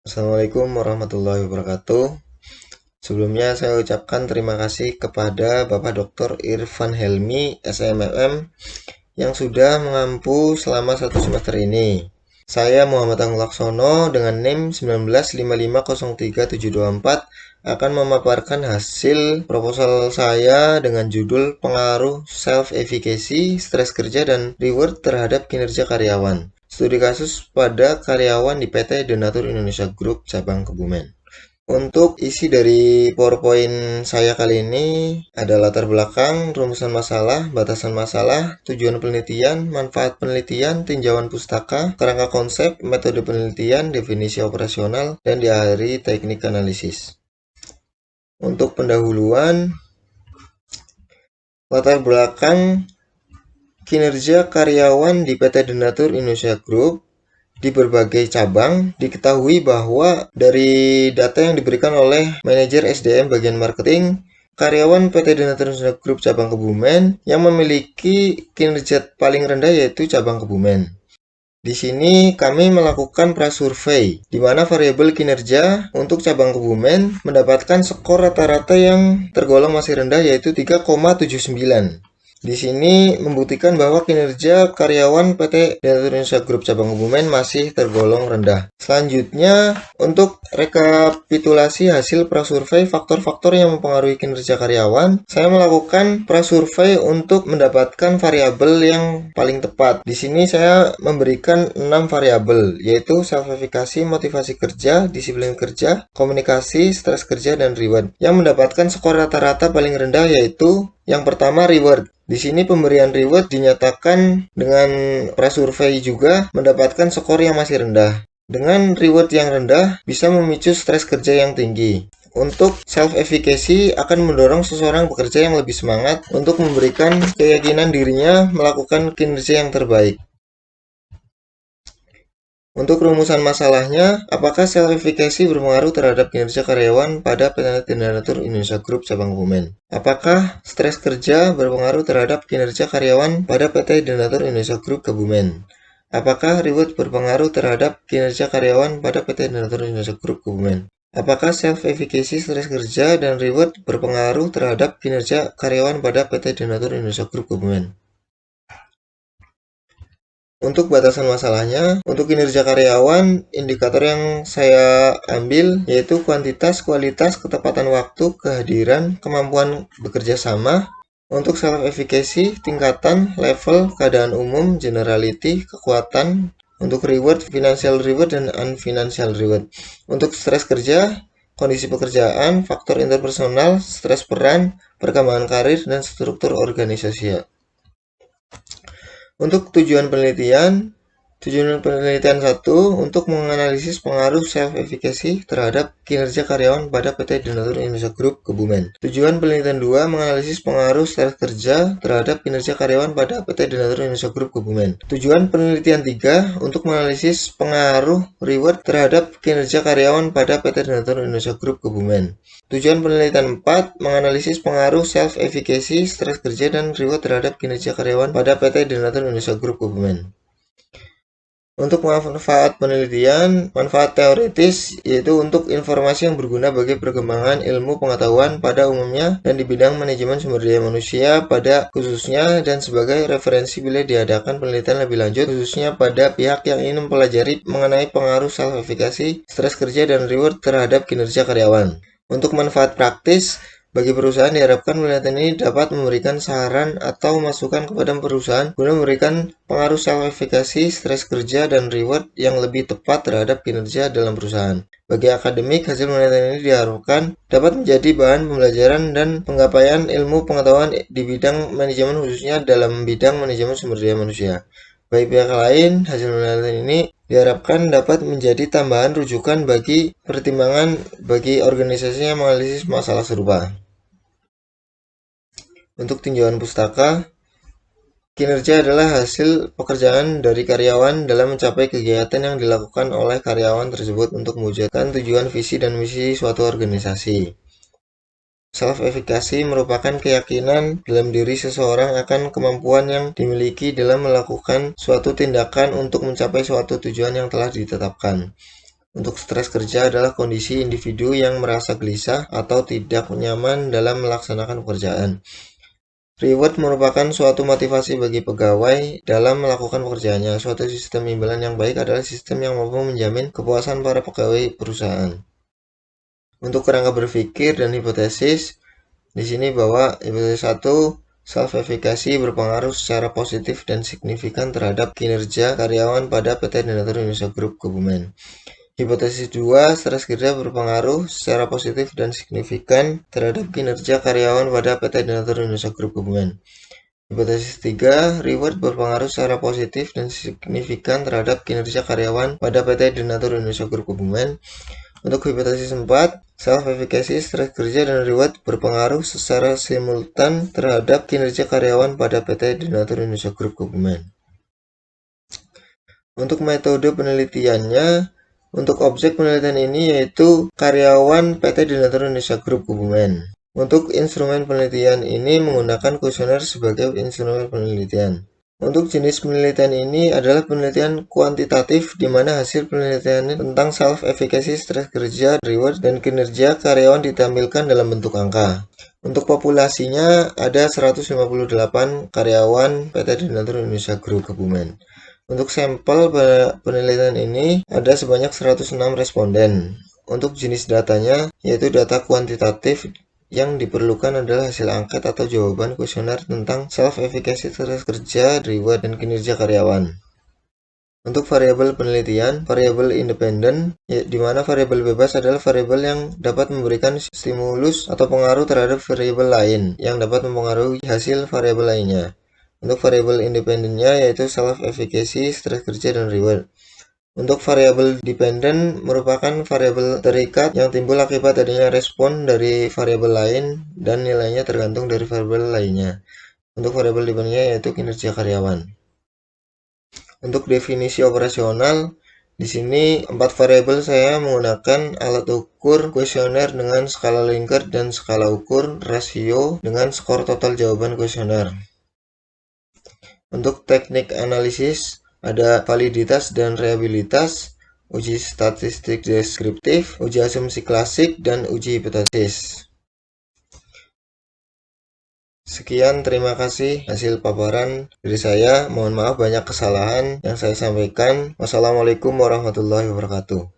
Assalamualaikum warahmatullahi wabarakatuh. Sebelumnya saya ucapkan terima kasih kepada Bapak Dr. Irfan Helmi, SMMM, yang sudah mengampu selama 1 semester ini. Saya Muhammad Anggun Laksono dengan NIM 195503724 akan memaparkan hasil proposal saya dengan judul Pengaruh Self-Efficacy, Stres Kerja, dan Reward terhadap Kinerja Karyawan. Studi kasus pada karyawan di PT Donatur Indonesia Group cabang Kebumen. Untuk isi dari PowerPoint saya kali ini ada latar belakang, rumusan masalah, batasan masalah, tujuan penelitian, manfaat penelitian, tinjauan pustaka, kerangka konsep, metode penelitian, definisi operasional, dan diakhiri teknik analisis. Untuk pendahuluan, latar belakang kinerja karyawan di PT Donatur Indonesia Group di berbagai cabang. Diketahui bahwa dari data yang diberikan oleh manajer SDM bagian marketing, karyawan PT Donatur Indonesia Group cabang Kebumen yang memiliki kinerja paling rendah yaitu cabang Kebumen. Di sini kami melakukan prasurvei, di mana variabel kinerja untuk cabang Kebumen mendapatkan skor rata-rata yang tergolong masih rendah yaitu 3,79. Di sini membuktikan bahwa kinerja karyawan PT Donatur Indonesia Group cabang Kebumen masih tergolong rendah. Selanjutnya, untuk rekapitulasi hasil prasurvei faktor-faktor yang mempengaruhi kinerja karyawan, saya melakukan prasurvei untuk mendapatkan variabel yang paling tepat. Di sini saya memberikan 6 variabel, yaitu self-efficacy, motivasi kerja, disiplin kerja, komunikasi, stres kerja, dan reward. Yang mendapatkan skor rata-rata paling rendah yaitu yang pertama reward. Di sini pemberian reward dinyatakan dengan prasurvei juga mendapatkan skor yang masih rendah. Dengan reward yang rendah bisa memicu stres kerja yang tinggi. Untuk self-efficacy akan mendorong seseorang bekerja yang lebih semangat untuk memberikan keyakinan dirinya melakukan kinerja yang terbaik. Untuk rumusan masalahnya, apakah self-efficacy berpengaruh terhadap kinerja karyawan pada PT Donatur Indonesia Group cabang Kebumen? Apakah stres kerja berpengaruh terhadap kinerja karyawan pada PT Donatur Indonesia Group Kebumen? Apakah reward berpengaruh terhadap kinerja karyawan pada PT Donatur Indonesia Group Kebumen? Apakah self-efficacy, stres kerja, dan reward berpengaruh terhadap kinerja karyawan pada PT Donatur Indonesia Group Kebumen? Untuk batasan masalahnya, untuk kinerja karyawan, indikator yang saya ambil yaitu kuantitas, kualitas, ketepatan waktu, kehadiran, kemampuan bekerja sama. Untuk self-efficacy, tingkatan, level, keadaan umum, generality, kekuatan. Untuk reward, financial reward, dan unfinancial reward. Untuk stres kerja, kondisi pekerjaan, faktor interpersonal, stres peran, perkembangan karir, dan struktur organisasi. Untuk tujuan penelitian 1 untuk menganalisis pengaruh self-efficacy terhadap kinerja karyawan pada PT Donatur Indonesia Group Kebumen. Tujuan penelitian 2 menganalisis pengaruh stres kerja terhadap kinerja karyawan pada PT Donatur Indonesia Group Kebumen. Tujuan penelitian 3 untuk menganalisis pengaruh reward terhadap kinerja karyawan pada PT Donatur Indonesia Group Kebumen. Tujuan penelitian 4 menganalisis pengaruh self-efficacy, stres kerja, dan reward terhadap kinerja karyawan pada PT Donatur Indonesia Group Kebumen. Untuk manfaat penelitian, manfaat teoritis yaitu untuk informasi yang berguna bagi perkembangan ilmu pengetahuan pada umumnya dan di bidang manajemen sumber daya manusia pada khususnya, dan sebagai referensi bila diadakan penelitian lebih lanjut khususnya pada pihak yang ingin mempelajari mengenai pengaruh self-efficacy, stres kerja, dan reward terhadap kinerja karyawan. Untuk manfaat praktis, bagi perusahaan diharapkan penelitian ini dapat memberikan saran atau masukan kepada perusahaan guna memberikan pengaruh self-efficacy, stres kerja, dan reward yang lebih tepat terhadap kinerja dalam perusahaan. Bagi akademik, hasil penelitian ini diharapkan dapat menjadi bahan pembelajaran dan penggapaian ilmu pengetahuan di bidang manajemen khususnya dalam bidang manajemen sumber daya manusia. Bagi pihak lain, hasil penelitian ini diharapkan dapat menjadi tambahan rujukan bagi pertimbangan bagi organisasi yang menganalisis masalah serupa. Untuk tinjauan pustaka, kinerja adalah hasil pekerjaan dari karyawan dalam mencapai kegiatan yang dilakukan oleh karyawan tersebut untuk mewujudkan tujuan, visi, dan misi suatu organisasi. Self-efficacy merupakan keyakinan dalam diri seseorang akan kemampuan yang dimiliki dalam melakukan suatu tindakan untuk mencapai suatu tujuan yang telah ditetapkan. Untuk stres kerja adalah kondisi individu yang merasa gelisah atau tidak nyaman dalam melaksanakan pekerjaan. Reward merupakan suatu motivasi bagi pegawai dalam melakukan pekerjaannya. Suatu sistem imbalan yang baik adalah sistem yang mampu menjamin kepuasan para pegawai perusahaan. Untuk kerangka berpikir dan hipotesis, di sini bahwa hipotesis 1, self-efficacy berpengaruh secara positif dan signifikan terhadap kinerja karyawan pada PT Donatur Indonesia Group Kebumen. Hipotesis 2, stres kerja berpengaruh secara positif dan signifikan terhadap kinerja karyawan pada PT Donatur Indonesia Group Kebumen. Hipotesis 3, reward berpengaruh secara positif dan signifikan terhadap kinerja karyawan pada PT Donatur Indonesia Group Kebumen. Untuk hipotesis 4, self-efficacy, stres kerja, dan reward berpengaruh secara simultan terhadap kinerja karyawan pada PT Donatur Indonesia Group Kebumen. Untuk metode penelitiannya, untuk objek penelitian ini yaitu karyawan PT Donatur Indonesia Group Kebumen. Untuk instrumen penelitian ini menggunakan kuesioner sebagai instrumen penelitian. Untuk jenis penelitian ini adalah penelitian kuantitatif di mana hasil penelitian tentang self-efficacy, stres kerja, reward, dan kinerja karyawan ditampilkan dalam bentuk angka. Untuk populasinya ada 158 karyawan PT Donatur Indonesia Group Kebumen. Untuk sampel penelitian ini ada sebanyak 106 responden. Untuk jenis datanya yaitu data kuantitatif, yang diperlukan adalah hasil angket atau jawaban kuesioner tentang self-efficacy, stres kerja, reward, dan kinerja karyawan. Untuk variabel penelitian, variabel independen, di mana variabel bebas adalah variabel yang dapat memberikan stimulus atau pengaruh terhadap variabel lain yang dapat mempengaruhi hasil variabel lainnya. Untuk variabel independennya yaitu self-efficacy, stres kerja, dan reward. Untuk variabel dependen merupakan variabel terikat yang timbul akibat adanya respon dari variabel lain dan nilainya tergantung dari variabel lainnya. Untuk variabel dependennya yaitu kinerja karyawan. Untuk definisi operasional, di sini 4 variabel saya menggunakan alat ukur kuesioner dengan skala Likert dan skala ukur rasio dengan skor total jawaban kuesioner. Untuk teknik analisis ada validitas dan reliabilitas, uji statistik deskriptif, uji asumsi klasik, dan uji hipotesis. Sekian, terima kasih hasil paparan dari saya. Mohon maaf banyak kesalahan yang saya sampaikan. Wassalamualaikum warahmatullahi wabarakatuh.